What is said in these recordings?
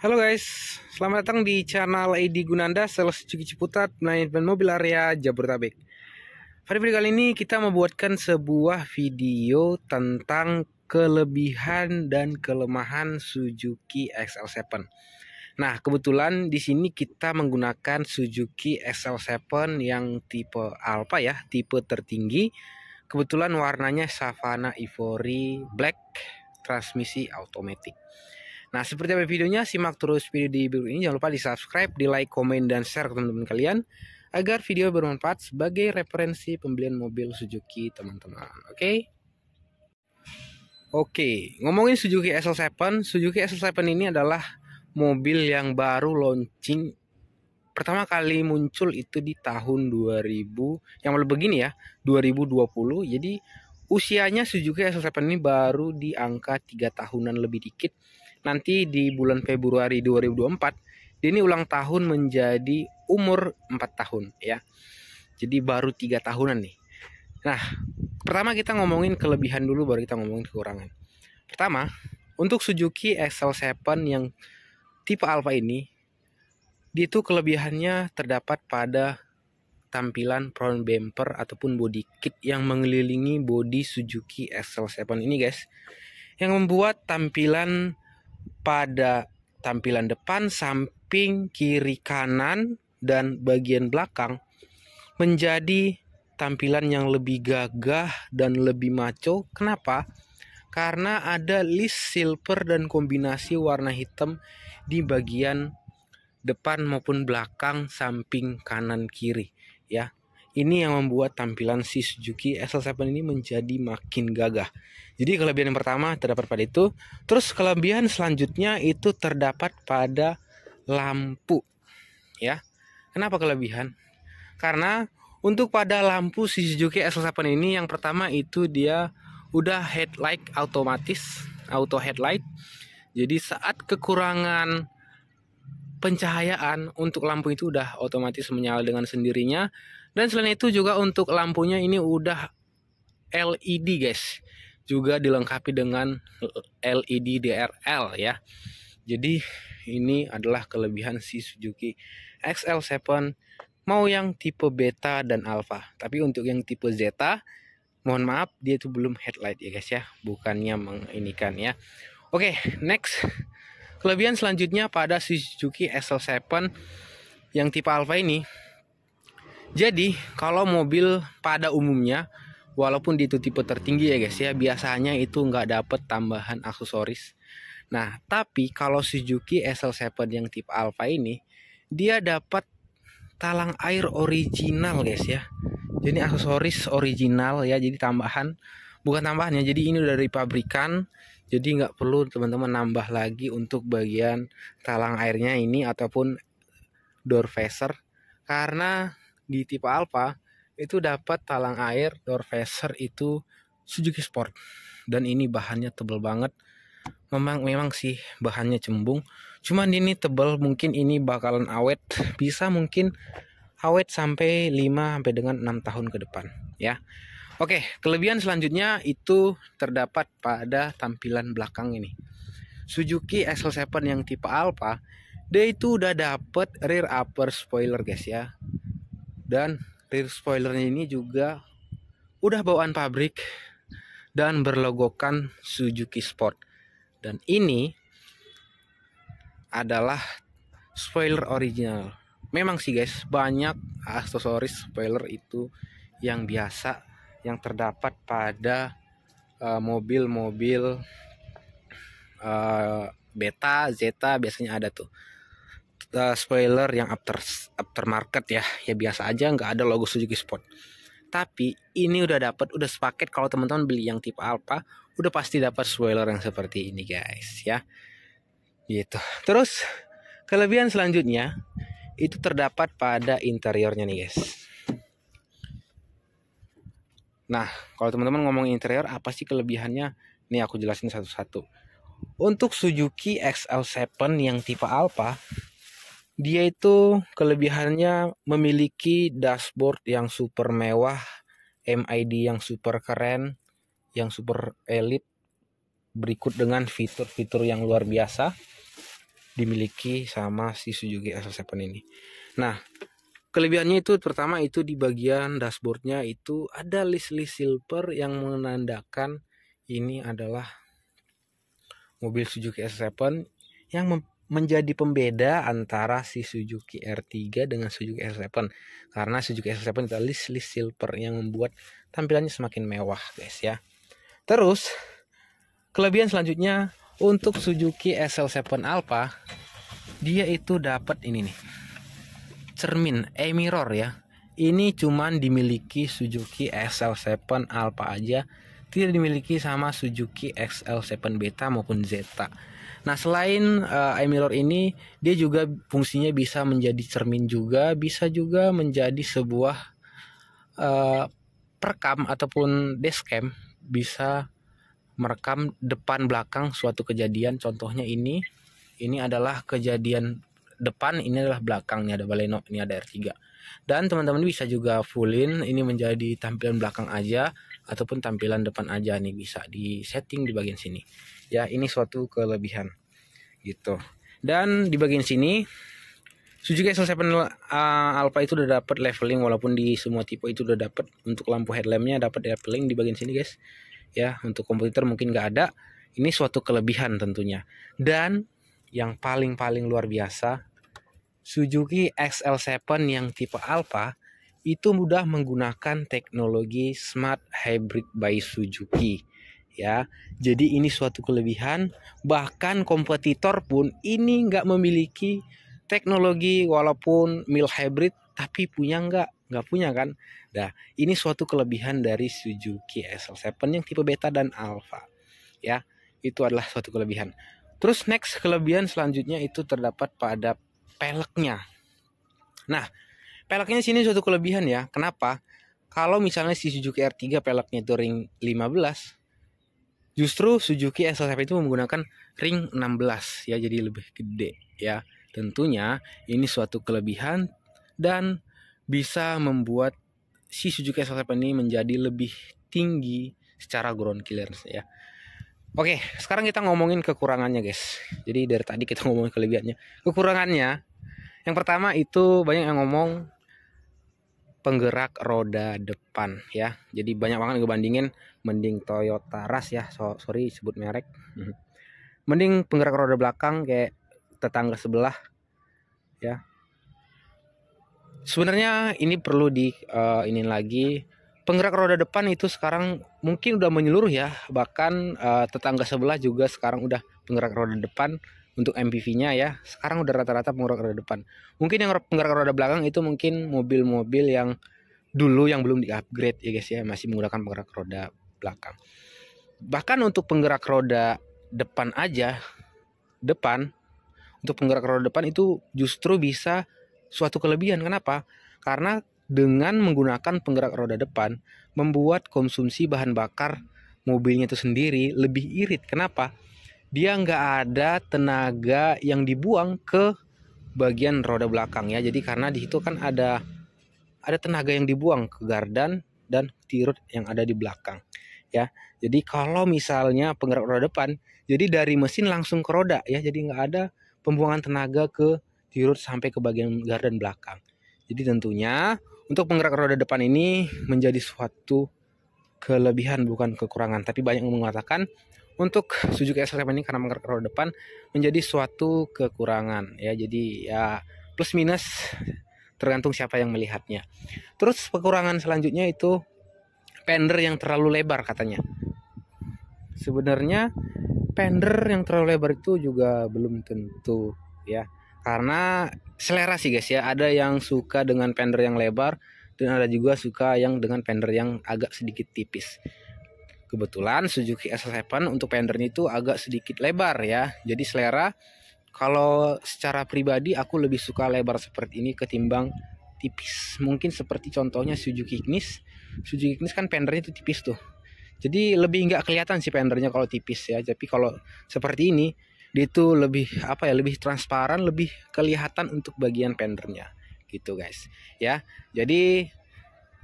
Halo guys, selamat datang di channel Edi Gunanda, sales Suzuki Ciputat, manajemen mobil area Jabodetabek. Pada video kali ini kita membuatkan sebuah video tentang kelebihan dan kelemahan Suzuki XL7. Nah, kebetulan di sini kita menggunakan Suzuki XL7 yang tipe Alpha ya, tipe tertinggi. Kebetulan warnanya Savana Ivory Black, transmisi automatic. Nah, seperti apa videonya, simak terus video di video ini. Jangan lupa di subscribe, di like, komen, dan share ke teman-teman kalian agar video bermanfaat sebagai referensi pembelian mobil Suzuki teman-teman. Oke, ngomongin Suzuki SL7. Suzuki SL7 ini adalah mobil yang baru launching. Pertama kali muncul itu di tahun 2000, yang begini ya, 2020. Jadi usianya Suzuki SL7 ini baru di angka 3 tahunan lebih dikit. Nanti di bulan Februari 2024 dia ini ulang tahun menjadi umur 4 tahun ya. Jadi baru 3 tahunan nih. Nah, pertama kita ngomongin kelebihan dulu, baru kita ngomongin kekurangan. Pertama, untuk Suzuki XL7 yang tipe Alpha ini, dia itu kelebihannya terdapat pada tampilan front bumper ataupun body kit yang mengelilingi bodi Suzuki XL7 ini guys, yang membuat tampilan pada tampilan depan, samping, kiri, kanan, dan bagian belakang menjadi tampilan yang lebih gagah dan lebih maco. Kenapa? Karena ada list silver dan kombinasi warna hitam di bagian depan maupun belakang, samping, kanan, kiri ya. Ini yang membuat tampilan si Suzuki SL7 ini menjadi makin gagah. Jadi kelebihan yang pertama terdapat pada itu. Terus kelebihan selanjutnya itu terdapat pada lampu ya. Kenapa kelebihan? Karena untuk pada lampu si Suzuki SL7 ini, yang pertama itu dia udah headlight otomatis, auto headlight. Jadi saat kekurangan pencahayaan, untuk lampu itu udah otomatis menyala dengan sendirinya. Dan selain itu juga untuk lampunya ini udah LED guys, juga dilengkapi dengan LED DRL ya. Jadi ini adalah kelebihan si Suzuki XL7, mau yang tipe beta dan alpha. Tapi untuk yang tipe zeta, mohon maaf, dia itu belum headlight ya guys ya, bukannya menginikan ya. Oke, next. Kelebihan selanjutnya pada Suzuki XL7 yang tipe alpha ini. Jadi kalau mobil pada umumnya, walaupun di itu tipe tertinggi ya guys ya, biasanya itu nggak dapet tambahan aksesoris. Nah, tapi kalau Suzuki SL7 yang tipe Alpha ini, dia dapat talang air original guys ya. Jadi aksesoris original ya, jadi tambahan, bukan tambahan ya. Jadi ini udah dari pabrikan, jadi nggak perlu teman-teman nambah lagi untuk bagian talang airnya ini ataupun door visor, karena di tipe Alpha itu dapat talang air door visor itu Suzuki Sport, dan ini bahannya tebal banget. Memang sih bahannya cembung, cuman ini tebal, mungkin ini bakalan awet, bisa mungkin awet sampai 5 sampai dengan 6 tahun ke depan ya. Oke, kelebihan selanjutnya itu terdapat pada tampilan belakang ini. Suzuki XL7 yang tipe Alpha, dia itu udah dapet rear upper spoiler guys ya. Dan rear spoilernya ini juga udah bawaan pabrik dan berlogokan Suzuki Sport. Dan ini adalah spoiler original. Memang sih guys, banyak aksesoris spoiler itu yang biasa yang terdapat pada mobil-mobil beta, zeta, biasanya ada tuh. Spoiler yang aftermarket ya biasa aja, nggak ada logo Suzuki Sport. Tapi ini udah dapat, udah sepaket. Kalau teman-teman beli yang tipe Alpha, udah pasti dapat spoiler yang seperti ini guys ya, gitu. Terus kelebihan selanjutnya itu terdapat pada interiornya nih guys. Nah, kalau teman-teman ngomong interior, apa sih kelebihannya? Nih aku jelasin satu-satu. Untuk Suzuki XL7 yang tipe Alpha, dia itu kelebihannya memiliki dashboard yang super mewah, MID yang super keren, yang super elite, berikut dengan fitur-fitur yang luar biasa. dimiliki sama si Suzuki SL7 ini. Nah, kelebihannya itu pertama itu di bagian dashboardnya itu ada list-list silver yang menandakan ini adalah mobil Suzuki SL7 yang menjadi pembeda antara si Suzuki R3 dengan Suzuki SL7. Karena Suzuki SL7 itu list-list silver yang membuat tampilannya semakin mewah, guys ya. Terus kelebihan selanjutnya untuk Suzuki SL7 Alpha, dia itu dapat ini nih, cermin e-mirror ya. Ini cuman dimiliki Suzuki SL7 Alpha aja, tidak dimiliki sama Suzuki XL7 Beta maupun Zeta. Nah, selain e-mirror ini, dia juga fungsinya bisa menjadi cermin juga, bisa juga menjadi sebuah perekam ataupun dashcam, bisa merekam depan belakang suatu kejadian. Contohnya ini adalah kejadian depan, ini adalah belakangnya ada Baleno, ini ada R3. Dan teman-teman bisa juga fullin ini menjadi tampilan belakang aja ataupun tampilan depan aja nih, bisa di setting di bagian sini. Ya, ini suatu kelebihan gitu. Dan di bagian sini Suzuki SL7 Alpha itu udah dapat leveling, walaupun di semua tipe itu udah dapat. Untuk lampu headlampnya dapat leveling di bagian sini, guys. Ya, untuk komputer mungkin nggak ada. Ini suatu kelebihan tentunya. Dan yang paling luar biasa, Suzuki XL7 yang tipe Alpha itu mudah menggunakan teknologi Smart Hybrid by Suzuki. Ya, jadi ini suatu kelebihan. Bahkan kompetitor pun ini nggak memiliki teknologi, walaupun mild hybrid, tapi punya nggak punya kan. Nah, ini suatu kelebihan dari Suzuki SL7 yang tipe beta dan alpha. Ya, itu adalah suatu kelebihan. Terus next kelebihan selanjutnya itu terdapat pada peleknya. Nah, peleknya sini suatu kelebihan ya. Kenapa? Kalau misalnya si Suzuki R3 peleknya itu ring 15, justru Suzuki SL7 itu menggunakan ring 16 ya, jadi lebih gede ya. Tentunya ini suatu kelebihan dan bisa membuat si Suzuki SL7 ini menjadi lebih tinggi secara ground clearance ya. Oke, sekarang kita ngomongin kekurangannya, guys. Jadi dari tadi kita ngomongin kelebihannya. Kekurangannya, yang pertama itu banyak yang ngomong penggerak roda depan ya. Jadi banyak banget ngebandingin, mending Toyota Rush ya. Sorry sebut merek. Mending penggerak roda belakang kayak tetangga sebelah ya. Sebenarnya ini perlu ini lagi. Penggerak roda depan itu sekarang mungkin udah menyeluruh ya. Bahkan tetangga sebelah juga sekarang udah penggerak roda depan untuk MPV-nya ya. Sekarang udah rata-rata penggerak roda depan. Mungkin yang penggerak roda belakang itu mungkin mobil-mobil yang dulu yang belum di-upgrade ya guys ya, masih menggunakan penggerak roda belakang. Bahkan untuk penggerak roda depan aja, untuk penggerak roda depan itu justru bisa suatu kelebihan. Kenapa? Karena dengan menggunakan penggerak roda depan membuat konsumsi bahan bakar mobilnya itu sendiri lebih irit. Kenapa? Dia nggak ada tenaga yang dibuang ke bagian roda belakang ya. Jadi karena di situ kan ada tenaga yang dibuang ke gardan dan tirut yang ada di belakang ya. Jadi kalau misalnya penggerak roda depan, jadi dari mesin langsung ke roda ya. Jadi nggak ada pembuangan tenaga ke tirut sampai ke bagian gardan belakang. Jadi tentunya untuk penggerak roda depan ini menjadi suatu kelebihan bukan kekurangan. Tapi banyak yang mengatakan untuk Suzuki SL7 ini karena penggerak roda depan menjadi suatu kekurangan ya. Jadi ya plus minus tergantung siapa yang melihatnya. Terus kekurangan selanjutnya itu fender yang terlalu lebar katanya. Sebenarnya fender yang terlalu lebar itu juga belum tentu ya. Karena selera sih guys ya, ada yang suka dengan fender yang lebar dan ada juga suka yang dengan fender yang agak sedikit tipis. Kebetulan Suzuki SL7 untuk fendernya itu agak sedikit lebar ya. Jadi selera, kalau secara pribadi aku lebih suka lebar seperti ini ketimbang tipis. Mungkin seperti contohnya Suzuki Ignis. Suzuki Ignis kan fendernya itu tipis tuh. Jadi lebih nggak kelihatan sih fendernya kalau tipis ya. Tapi kalau seperti ini dia itu lebih lebih transparan, lebih kelihatan untuk bagian fendernya gitu guys ya. Jadi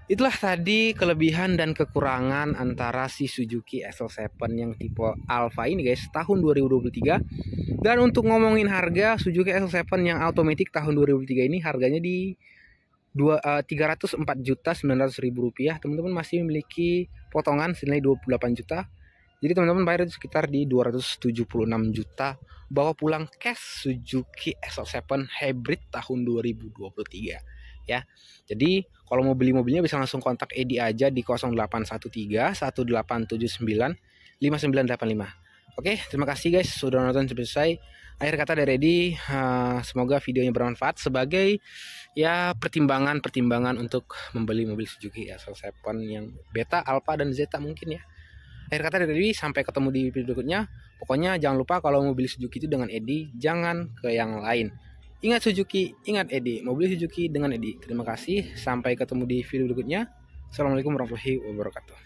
Itulah tadi kelebihan dan kekurangan antara si Suzuki SL7 yang tipe Alpha ini guys, tahun 2023. Dan untuk ngomongin harga Suzuki SL7 yang automatic tahun 2003 ini harganya di 304.900.000 rupiah. Teman-teman masih memiliki potongan senilai 28 juta. Jadi teman-teman bayar itu sekitar di 276 juta. Bawa pulang cash Suzuki SL7 Hybrid tahun 2023 ya. Jadi kalau mau beli mobilnya bisa langsung kontak Edi aja di 0813 1879 5985. Oke, terima kasih guys sudah nonton sampai selesai. Akhir kata dari Edi, semoga videonya bermanfaat sebagai ya pertimbangan untuk membeli mobil Suzuki SL7 yang Beta, Alpha dan Zeta mungkin ya. Akhir kata dari Edi, sampai ketemu di video berikutnya. Pokoknya jangan lupa kalau mau beli Suzuki itu dengan Edi, jangan ke yang lain. Ingat Suzuki, ingat Edi. Mau beli Suzuki dengan Edi. Terima kasih, sampai ketemu di video berikutnya. Assalamualaikum warahmatullahi wabarakatuh.